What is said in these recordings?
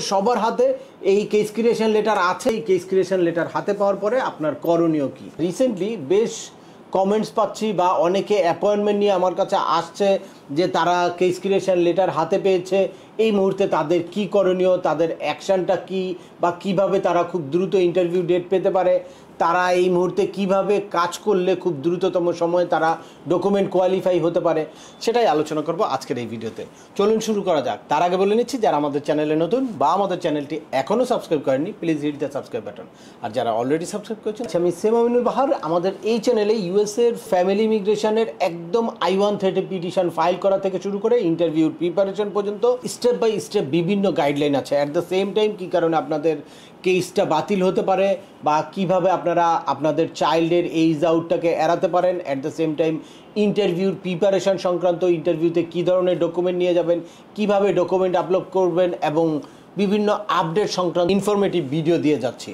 সবার হাতে এই কেস ক্রিয়েশন লেটার আছে। এই কেস ক্রিয়েশন লেটার হাতে পাওয়ার পরে আপনার করণীয় কি? রিসেন্টলি বেশ কমেন্টস পাচ্ছি বা অনেকে অ্যাপয়েন্টমেন্ট নিয়ে আমার কাছে আসছে যে তারা কেস ক্রিয়েশন লেটার হাতে পেয়েছে, এই মুহূর্তে তাদের কি করণীয়, তাদের অ্যাকশানটা কি, বা কিভাবে তারা খুব দ্রুত ইন্টারভিউ ডেট পেতে পারে, তারা এই মুহূর্তে কিভাবে কাজ করলে খুব দ্রুততম সময়ে তারা ডকুমেন্ট কোয়ালিফাই হতে পারে, সেটাই আলোচনা করব আজকের এই ভিডিওতে। চলুন শুরু করা যাক। তার আগে বলে নিচ্ছি, যারা আমাদের চ্যানেলে নতুন বা আমাদের চ্যানেলটি এখনও সাবস্ক্রাইব করেননি, please hit the subscribe button. আর যারা অলরেডি সাবস্ক্রাইব করেছেন, আমি সেম আমিনুল বাহার। আমাদের এই চ্যানেলে ইউএসএর ফ্যামিলি ইমিগ্রেশনের একদম I-130 পিটিশন ফাইল করা থেকে শুরু করে ইন্টারভিউর প্রিপারেশন পর্যন্ত স্টেপ বাই স্টেপ বিভিন্ন গাইডলাইন আছে। অ্যাট দ্য সেম টাইম কী কারণে আপনাদের কেসটা বাতিল হতে পারে বা কিভাবে আপনারা আপনাদের চাইল্ডের এইজ আউটটাকে এড়াতে পারেন, অ্যাট দ্য সেম টাইম ইন্টারভিউর প্রিপারেশন সংক্রান্ত, ইন্টারভিউতে কী ধরনের ডকুমেন্ট নিয়ে যাবেন, কিভাবে ডকুমেন্ট আপলোড করবেন এবং বিভিন্ন আপডেট সংক্রান্ত ইনফরমেটিভ ভিডিও দিয়ে যাচ্ছি।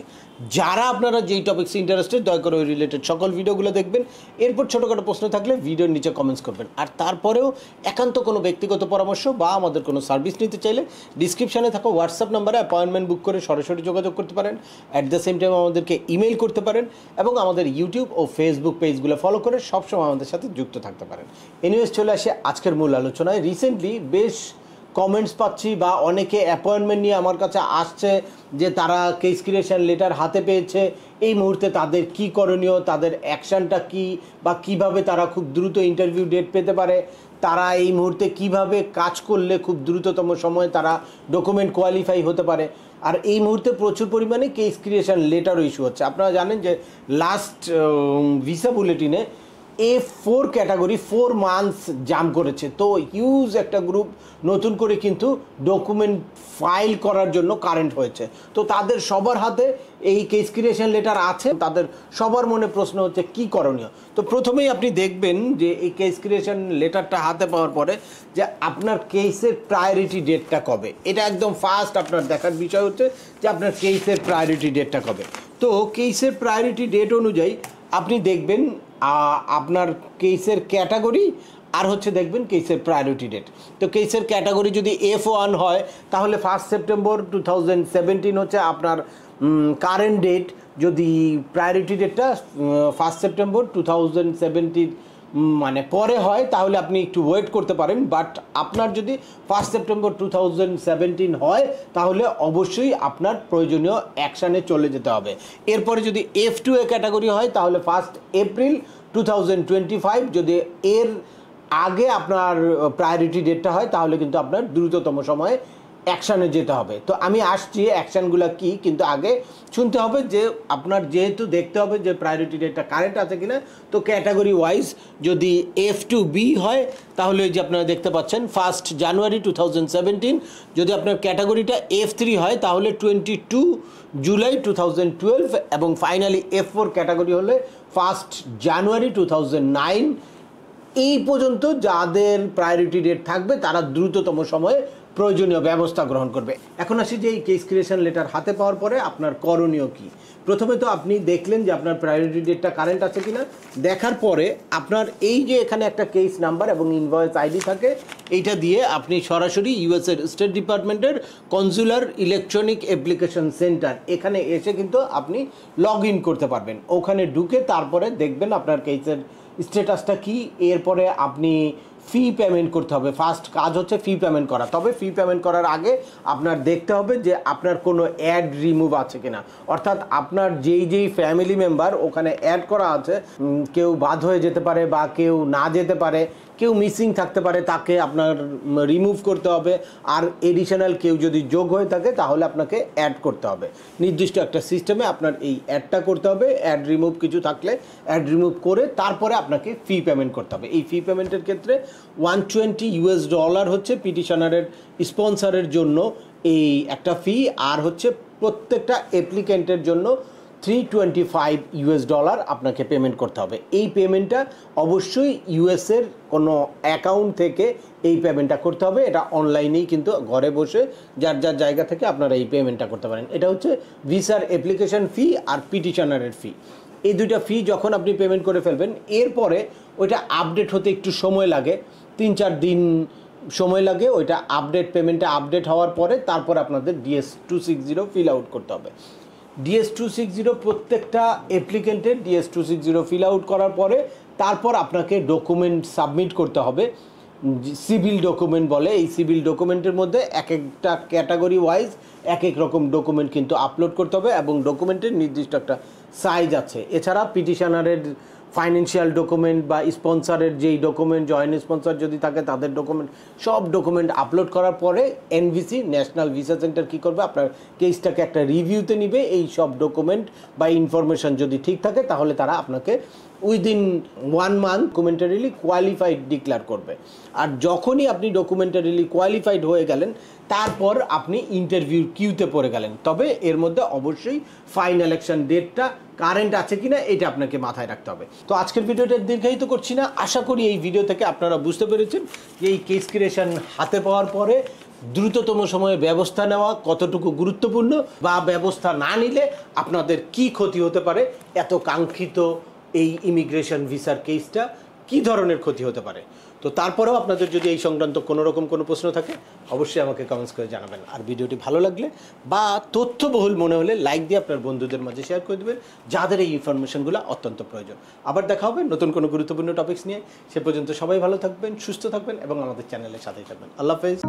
যারা আপনারা যেই টপিক্সে ইন্টারেস্টেড, দয়া করে ওই রিলেটেড সকল ভিডিওগুলো দেখবেন। এরপর ছোটোখাটো প্রশ্ন থাকলে ভিডিওর নিচে কমেন্টস করবেন। আর তারপরেও একান্ত কোনো ব্যক্তিগত পরামর্শ বা আমাদের কোনো সার্ভিস নিতে চাইলে ডিসক্রিপশানে থাকা হোয়াটসঅ্যাপ নাম্বারে অ্যাপয়েন্টমেন্ট বুক করে সরাসরি যোগাযোগ করতে পারেন। অ্যাট দ্য সেম টাইম আমাদেরকে ইমেল করতে পারেন এবং আমাদের ইউটিউব ও ফেসবুক পেজগুলো ফলো করে সবসময় আমাদের সাথে যুক্ত থাকতে পারেন। এনিওয়েজ, চলে আসে আজকের মূল আলোচনায়। রিসেন্টলি বেশ কমেন্টস পাচ্ছি বা অনেকে অ্যাপয়েন্টমেন্ট নিয়ে আমার কাছে আসছে যে তারা কেস ক্রিয়েশন লেটার হাতে পেয়েছে, এই মুহূর্তে তাদের কি করণীয়, তাদের অ্যাকশানটা কি, বা কিভাবে তারা খুব দ্রুত ইন্টারভিউ ডেট পেতে পারে, তারা এই মুহূর্তে কিভাবে কাজ করলে খুব দ্রুততম সময়ে তারা ডকুমেন্ট কোয়ালিফাই হতে পারে। আর এই মুহূর্তে প্রচুর পরিমাণে কেস ক্রিয়েশন লেটারও ইস্যু হচ্ছে। আপনারা জানেন যে লাস্ট ভিসা বুলেটিনে A4 ক্যাটাগরি 4 মান্থস জাম করেছে। তো হিউজ একটা গ্রুপ নতুন করে কিন্তু ডকুমেন্ট ফাইল করার জন্য কারেন্ট হয়েছে। তো তাদের সবার হাতে এই কেস ক্রিয়েশন লেটার আছে, তাদের সবার মনে প্রশ্ন হচ্ছে কি করণীয়। তো প্রথমেই আপনি দেখবেন যে এই কেস ক্রিয়েশন লেটারটা হাতে পাওয়ার পরে যে আপনার কেসের প্রায়োরিটি ডেটটা কবে, এটা একদম ফার্স্ট আপনার দেখার বিষয় হচ্ছে যে আপনার কেসের প্রায়োরিটি ডেটটা কবে। তো কেসের প্রায়োরিটি ডেট অনুযায়ী আপনি দেখবেন আপনার কেসের ক্যাটাগরি আর হচ্ছে দেখবেন কেসের প্রায়োরিটি ডেট। তো কেসের ক্যাটাগরি যদি F1 হয় তাহলে 1 সেপ্টেম্বর 2017 হচ্ছে আপনার কারেন্ট ডেট। যদি প্রায়োরিটি ডেটটা 1 সেপ্টেম্বর 2017 মানে পরে হয় তাহলে আপনি একটু ওয়েট করতে পারেন। বাট আপনার যদি 1 সেপ্টেম্বর 2017 হয় তাহলে অবশ্যই আপনার প্রয়োজনীয় অ্যাকশানে চলে যেতে হবে। এরপরে যদি F2A ক্যাটাগরি হয় তাহলে 1 এপ্রিল 2025। যদি এর আগে আপনার প্রায়োরিটি ডেটটা হয় তাহলে কিন্তু আপনার দ্রুততম সময়ে অ্যাকশানে যেতে হবে। তো আমি আসছি অ্যাকশানগুলো কি, কিন্তু আগে শুনতে হবে যে আপনার যেহেতু দেখতে হবে যে প্রায়োরিটি ডেটটা কারেন্ট আছে কিনা। তো ক্যাটাগরি ওয়াইজ যদি F2B হয় তাহলে যে আপনারা দেখতে পাচ্ছেন 1 জানুয়ারি 2017। যদি আপনার ক্যাটাগরিটা F3 হয় তাহলে 22 জুলাই 2012 এবং ফাইনালি F4 ক্যাটাগরি হলে 1 জানুয়ারি 2009। এই পর্যন্ত যাদের প্রায়োরিটি ডেট থাকবে তারা দ্রুততম সময়ে প্রয়োজনীয় ব্যবস্থা গ্রহণ করবে। এখন আসি যে এই কেস ক্রিয়েশন লেটার হাতে পাওয়ার পরে আপনার করণীয় কি। প্রথমে তো আপনি দেখলেন যে আপনার প্রায়োরিটি ডেটটা কারেন্ট আছে কিনা। দেখার পরে আপনার এই যে এখানে একটা কেস নাম্বার এবং ইনভয়েস আইডি থাকে, এইটা দিয়ে আপনি সরাসরি ইউএসের স্টেট ডিপার্টমেন্টের কনসুলার ইলেকট্রনিক অ্যাপ্লিকেশন সেন্টার এখানে এসে কিন্তু আপনি লগ ইন করতে পারবেন। ওখানে ঢুকে তারপরে দেখবেন আপনার কেসের স্ট্যাটাসটা কি। এরপরে আপনি ফি পেমেন্ট করতে হবে। ফার্স্ট কাজ হচ্ছে ফি পেমেন্ট করা। তবে ফি পেমেন্ট করার আগে আপনার দেখতে হবে যে আপনার কোনো অ্যাড রিমুভ আছে কিনা, অর্থাৎ আপনার যেই ফ্যামিলি মেম্বার ওখানে অ্যাড করা আছে কেউ বাদ হয়ে যেতে পারে বা কেউ না যেতে পারে, কেউ মিসিং থাকতে পারে, তাকে আপনার রিমুভ করতে হবে। আর এডিশনাল কেউ যদি যোগ হয়ে থাকে তাহলে আপনাকে অ্যাড করতে হবে। নির্দিষ্ট একটা সিস্টেমে আপনার এই অ্যাডটা করতে হবে। অ্যাড রিমুভ কিছু থাকলে অ্যাড রিমুভ করে তারপরে আপনাকে ফি পেমেন্ট করতে হবে। এই ফি পেমেন্টের ক্ষেত্রে $120 হচ্ছে পিটিশনারের স্পন্সরের জন্য এই একটা ফি, আর হচ্ছে প্রত্যেকটা অ্যাপ্লিকেন্টের জন্য $325 আপনাকে পেমেন্ট করতে হবে। এই পেমেন্টটা অবশ্যই ইউএসের কোনো অ্যাকাউন্ট থেকে এই পেমেন্টটা করতে হবে। এটা অনলাইনেই কিন্তু ঘরে বসে যার যার জায়গা থেকে আপনারা এই পেমেন্টটা করতে পারেন। এটা হচ্ছে ভিসার অ্যাপ্লিকেশন ফি আর পিটিশনারের ফি। এই দুইটা ফি যখন আপনি পেমেন্ট করে ফেলবেন, এরপরে ওইটা আপডেট হতে একটু সময় লাগে, 3-4 দিন সময় লাগে, ওইটা আপডেট পেমেন্টটা আপডেট হওয়ার পরে তারপর আপনাদের DS-260 ফিল আউট করতে হবে। DS-260 প্রত্যেকটা অ্যাপ্লিকেন্টের DS-260 ফিল আউট করার পরে তারপর আপনাকে ডকুমেন্ট সাবমিট করতে হবে, সিভিল ডকুমেন্ট বলে। এই সিভিল ডকুমেন্টের মধ্যে এক একটা ক্যাটাগরি ওয়াইজ এক এক রকম ডকুমেন্ট কিন্তু আপলোড করতে হবে এবং ডকুমেন্টের নির্দিষ্ট একটা সাইজ আছে। এছাড়া পিটিশনারের ফাইন্যান্সিয়াল ডকুমেন্ট বা স্পন্সরের যেই ডকুমেন্ট, জয়েন্ট স্পন্সর যদি থাকে তাদের ডকুমেন্ট, সব ডকুমেন্ট আপলোড করার পরে এনভিসি ন্যাশনাল ভিসা সেন্টার কী করবে, আপনার কেসটাকে একটা রিভিউতে নিবে। এই সব ডকুমেন্ট বা ইনফরমেশন যদি ঠিক থাকে তাহলে তারা আপনাকে উইদিন 1 মান্থ ডকুমেন্টারিলি কোয়ালিফাইড ডিক্লেয়ার করবে। আর যখনই আপনি ডকুমেন্টারিলি কোয়ালিফাইড হয়ে গেলেন তারপর আপনি ইন্টারভিউ কিউতে পড়ে গেলেন। তবে এর মধ্যে অবশ্যই ফাইনাল ইলেকশন ডেটটা কারেন্ট আছে কিনা এটা আপনাকে মাথায় রাখতে হবে। তো আজকের ভিডিওটা দীর্ঘায়িত করছি না, আশা করি এই ভিডিও থেকে আপনারা বুঝতে পেরেছেন যে এই কেস ক্রিয়েশন হাতে পাওয়ার পরে দ্রুততম সময়ে ব্যবস্থা নেওয়া কতটুকু গুরুত্বপূর্ণ, বা ব্যবস্থা না নিলে আপনাদের কি ক্ষতি হতে পারে। এত কাঙ্ক্ষিত এই ইমিগ্রেশন ভিসার কেসটা কী ধরনের ক্ষতি হতে পারে। তো তারপরেও আপনাদের যদি এই সংক্রান্ত কোনো রকম কোনো প্রশ্ন থাকে অবশ্যই আমাকে কমেন্টস করে জানাবেন। আর ভিডিওটি ভালো লাগলে বা তথ্যবহুল মনে হলে লাইক দিয়ে আপনার বন্ধুদের মাঝে শেয়ার করে দেবেন যাদের এই ইনফরমেশনগুলো অত্যন্ত প্রয়োজন। আবার দেখা হবে নতুন কোনো গুরুত্বপূর্ণ টপিকস নিয়ে। সে পর্যন্ত সবাই ভালো থাকবেন, সুস্থ থাকবেন এবং আমাদের চ্যানেলের সাথেই থাকবেন। আল্লাহ হাফেজ।